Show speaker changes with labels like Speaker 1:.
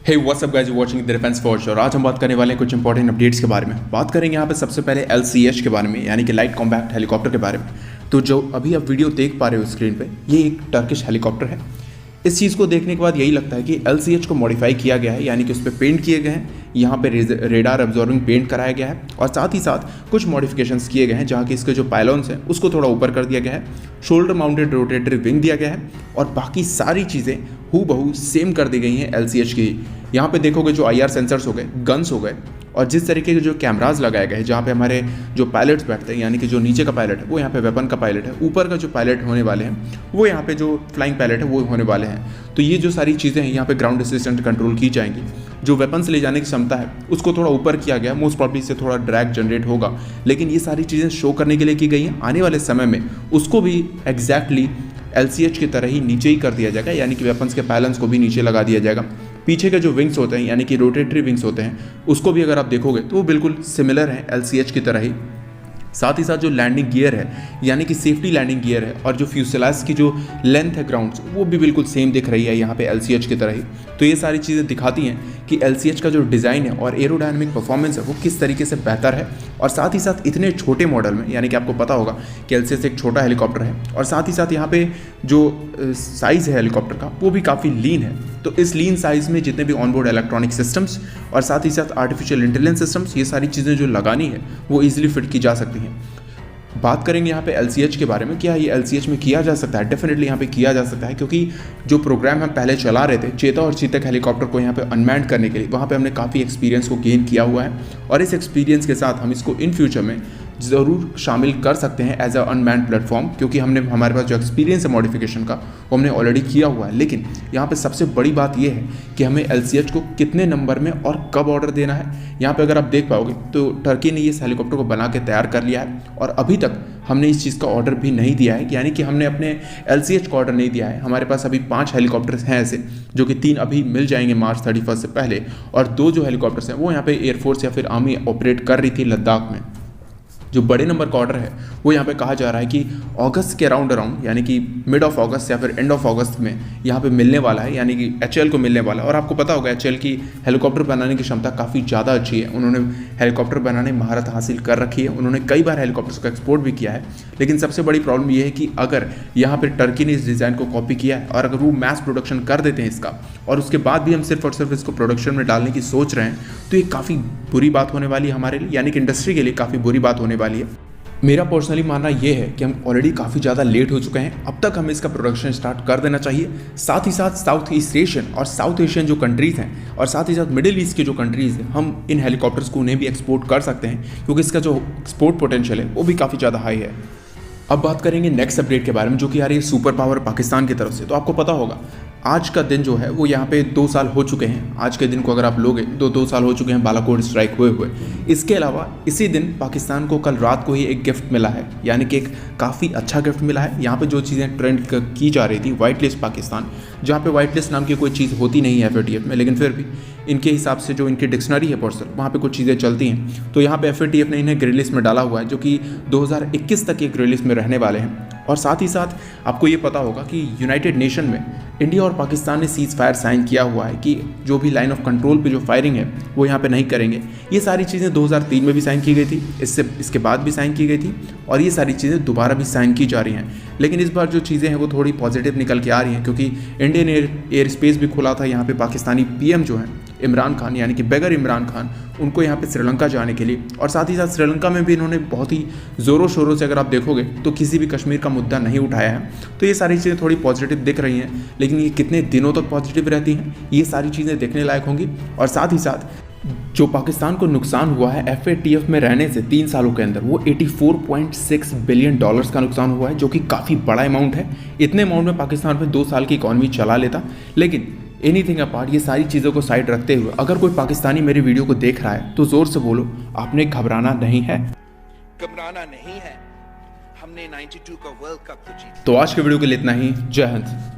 Speaker 1: Hey what's up guys, you watching the defence force. और आज हम बात करने वाले हैं कुछ इंपॉर्टेंट अपडेट्स के बारे में। बात करेंगे यहाँ पे सबसे पहले LCH के बारे में, यानी कि लाइट कॉम्बैट हेलीकॉप्टर के बारे में। तो जो अभी आप वीडियो देख पा रहे हो स्क्रीन पे, ये एक टर्किश हेलीकॉप्टर है। इस चीज़ को देखने के बाद यही लगता है कि LCH को मॉडिफाई किया गया है, यानी कि उस पर पेंट किए गए हैं, यहाँ पे रेडार एब्जॉर्बिंग पेंट कराया गया है और साथ ही साथ कुछ मॉडिफिकेशंस किए गए हैं, जहाँ कि इसके जो पायलॉन्स हैं उसको थोड़ा ऊपर कर दिया गया है, शोल्डर माउंटेड रोटेटरी विंग दिया गया है और बाकी सारी चीज़ें हूबहू सेम कर दी गई हैं LCH की। यहाँ पे देखोगे जो IR सेंसर्स हो गए, गन्स हो गए और जिस तरीके के जो कैमराज लगाए गए हैं, जहाँ पे हमारे जो पायलट्स बैठते हैं, यानी कि जो नीचे का पायलट है वो यहाँ पे वेपन का पायलट है, ऊपर का जो पायलट होने वाले हैं वो यहाँ पे जो फ्लाइंग पायलट है वो होने वाले हैं। तो ये जो सारी चीज़ें हैं यहाँ पे ग्राउंड असिस्टेंट कंट्रोल की जाएंगी। जो वेपन्स ले जाने की क्षमता है उसको थोड़ा ऊपर किया गया, मोस्ट प्रॉब्ली से थोड़ा ड्रैग जनरेट होगा, लेकिन ये सारी चीज़ें शो करने के लिए की गई हैं। आने वाले समय में उसको भी एग्जैक्टली LCH की तरह ही नीचे ही कर दिया जाएगा, यानी कि वेपन्स के पैलेंस को भी नीचे लगा दिया जाएगा। पीछे के जो विंग्स होते हैं, यानी कि रोटेटरी विंग्स होते हैं, उसको भी अगर आप देखोगे तो वो बिल्कुल सिमिलर है LCH की तरह ही। साथ ही साथ जो लैंडिंग गियर है, यानी कि सेफ्टी लैंडिंग गियर है, और जो फ्यूसेलाज की जो लेंथ है ग्राउंड से, वो भी बिल्कुल सेम दिख रही है यहाँ पे LCH की तरह ही। तो ये सारी चीज़ें दिखाती हैं कि LCH का जो डिज़ाइन है और एरोडायनामिक परफॉर्मेंस है वो किस तरीके से बेहतर है। और साथ ही साथ इतने छोटे मॉडल में, यानी कि आपको पता होगा कि LCH एक छोटा हेलीकॉप्टर है और साथ ही साथ यहाँ पे जो साइज़ है हेलीकॉप्टर का वो भी काफ़ी लीन है। तो इस लीन साइज़ में जितने भी ऑनबोर्ड इलेक्ट्रॉनिक सिस्टम्स और साथ ही साथ आर्टिफिशियल इंटेलिजेंस सिस्टम्स, ये सारी चीज़ें जो लगानी है वो ईजिली फिट की जा सकती हैं। बात करेंगे यहाँ पे LCH के बारे में, क्या ये LCH में किया जा सकता है? डेफिनेटली यहाँ पे किया जा सकता है, क्योंकि जो प्रोग्राम हम पहले चला रहे थे चेता और चीतक हेलीकॉप्टर को यहाँ पे अनमैन्ड करने के लिए, वहाँ पे हमने काफ़ी एक्सपीरियंस को गेन किया हुआ है और इस एक्सपीरियंस के साथ हम इसको इन फ्यूचर में ज़रूर शामिल कर सकते हैं एज अ अनमैन्ड प्लेटफॉर्म, क्योंकि हमारे पास जो एक्सपीरियंस है मॉडिफिकेशन का वो हमने ऑलरेडी किया हुआ है। लेकिन यहाँ पे सबसे बड़ी बात ये है कि हमें LCH को कितने नंबर में और कब ऑर्डर देना है। यहाँ पे अगर आप देख पाओगे तो टर्की ने इस हेलीकॉप्टर को बना के तैयार कर लिया है और अभी तक हमने इस चीज़ का ऑर्डर भी नहीं दिया है, यानी कि हमने अपने LCH को ऑर्डर नहीं दिया है। हमारे पास अभी 5 हेलीकॉप्टर्स हैं ऐसे, जो कि 3 अभी मिल जाएंगे मार्च 31 से पहले, और 2 जो हेलीकॉप्टर्स हैं वो यहाँ पे एयरफोर्स या फिर आर्मी ऑपरेट कर रही थी लद्दाख में। जो बड़े नंबर का ऑर्डर है वो यहाँ पे कहा जा रहा है कि अगस्त के अराउंड यानी कि मिड ऑफ अगस्त या फिर एंड ऑफ अगस्त में यहाँ पे मिलने वाला है, यानी कि HAL को मिलने वाला है। और आपको पता होगा HAL की हेलीकॉप्टर बनाने की क्षमता काफ़ी ज़्यादा अच्छी है। उन्होंने हेलीकॉप्टर बनाने में महारत हासिल कर रखी है, उन्होंने कई बार हेलीकॉप्टर्स को एक्सपोर्ट भी किया है। लेकिन सबसे बड़ी प्रॉब्लम ये है कि अगर यहाँ पर टर्की ने इस डिज़ाइन को कॉपी किया है और अगर वो मैस प्रोडक्शन कर देते हैं इसका, और उसके बाद भी हम सिर्फ और सिर्फ इसको प्रोडक्शन में डालने की सोच रहे हैं, तो ये काफ़ी बुरी बात होने वाली है हमारे लिए, यानी कि इंडस्ट्री के लिए काफ़ी बुरी बात होने वाली है। मेरा पर्सनली मानना ये है कि हम ऑलरेडी काफ़ी ज़्यादा लेट हो चुके हैं, अब तक हमें इसका प्रोडक्शन स्टार्ट कर देना चाहिए। साथ ही साथ साउथ ईस्ट एशियन और साउथ एशियन जो कंट्रीज़ हैं और साथ ही साथ मिडिल ईस्ट के जो कंट्रीज़ हैं, हम इन हेलीकॉप्टर्स को उन्हें भी एक्सपोर्ट कर सकते हैं, क्योंकि इसका जो एक्सपोर्ट पोटेंशियल है वो भी काफ़ी ज़्यादा हाई है। अब बात करेंगे नेक्स्ट अपडेट के बारे में, जो कि आ रही है सुपर पावर पाकिस्तान की तरफ से। तो आपको पता होगा आज का दिन जो है वो यहाँ पे 2 साल हो चुके हैं। आज के दिन को अगर आप लोगे तो 2 साल हो चुके हैं बालाकोट स्ट्राइक हुए। इसके अलावा इसी दिन पाकिस्तान को कल रात को ही एक गिफ्ट मिला है, यानी कि एक काफ़ी अच्छा गिफ्ट मिला है। यहाँ पे जो चीज़ें ट्रेंड की जा रही थी, वाइट लिस्ट पाकिस्तान, जहाँ पे वाइट लिस्ट नाम की कोई चीज़ होती नहीं है FATF में, लेकिन फिर भी इनके हिसाब से जो इनकी डिक्शनरी है पर्सनल, वहाँ पे कुछ चीज़ें चलती हैं। तो यहाँ पे FATF ने इन्हें ग्रे लिस्ट में डाला हुआ है, जो कि 2021 तक ये ग्रे लिस्ट में रहने वाले हैं। और साथ ही साथ आपको ये पता होगा कि यूनाइटेड नेशन में इंडिया और पाकिस्तान ने सीज़ फायर साइन किया हुआ है कि जो भी लाइन ऑफ कंट्रोल पे जो फायरिंग है वो यहाँ पे नहीं करेंगे। ये सारी चीज़ें 2003 में भी साइन की गई थी, इसके बाद भी साइन की गई थी और ये सारी चीज़ें दोबारा भी साइन की जा रही हैं। लेकिन इस बार जो चीज़ें हैं वो थोड़ी पॉजिटिव निकल के आ रही हैं, क्योंकि इंडियन एयर स्पेस भी खुला था यहाँ पे पाकिस्तानी PM जो हैं इमरान खान, यानी कि बेगर इमरान खान, उनको यहाँ पे श्रीलंका जाने के लिए। और साथ ही साथ श्रीलंका में भी इन्होंने बहुत ही ज़ोरों शोरों से, अगर आप देखोगे तो किसी भी कश्मीर का मुद्दा नहीं उठाया है। तो ये सारी चीज़ें थोड़ी पॉजिटिव दिख रही हैं, लेकिन ये कितने दिनों तक पॉजिटिव रहती हैं ये सारी चीज़ें देखने लायक होंगी। और साथ ही साथ जो पाकिस्तान को नुकसान हुआ है FATF में रहने से 3 सालों के अंदर, वो $84.6 बिलियन का नुकसान हुआ है, जो कि काफ़ी बड़ा अमाउंट है। इतने अमाउंट में पाकिस्तान में 2 साल की इकॉनमी चला लेता। लेकिन एनीथिंग अपार्ट, ये सारी चीज़ों को साइड रखते हुए, अगर कोई पाकिस्तानी मेरी वीडियो को देख रहा है तो ज़ोर से बोलो, आपने घबराना नहीं है।
Speaker 2: घबराना नहीं है, हमने 92 का वर्ल्ड कप तो जीता।
Speaker 1: तो आज के वीडियो के लिए इतना ही। जय हिंद।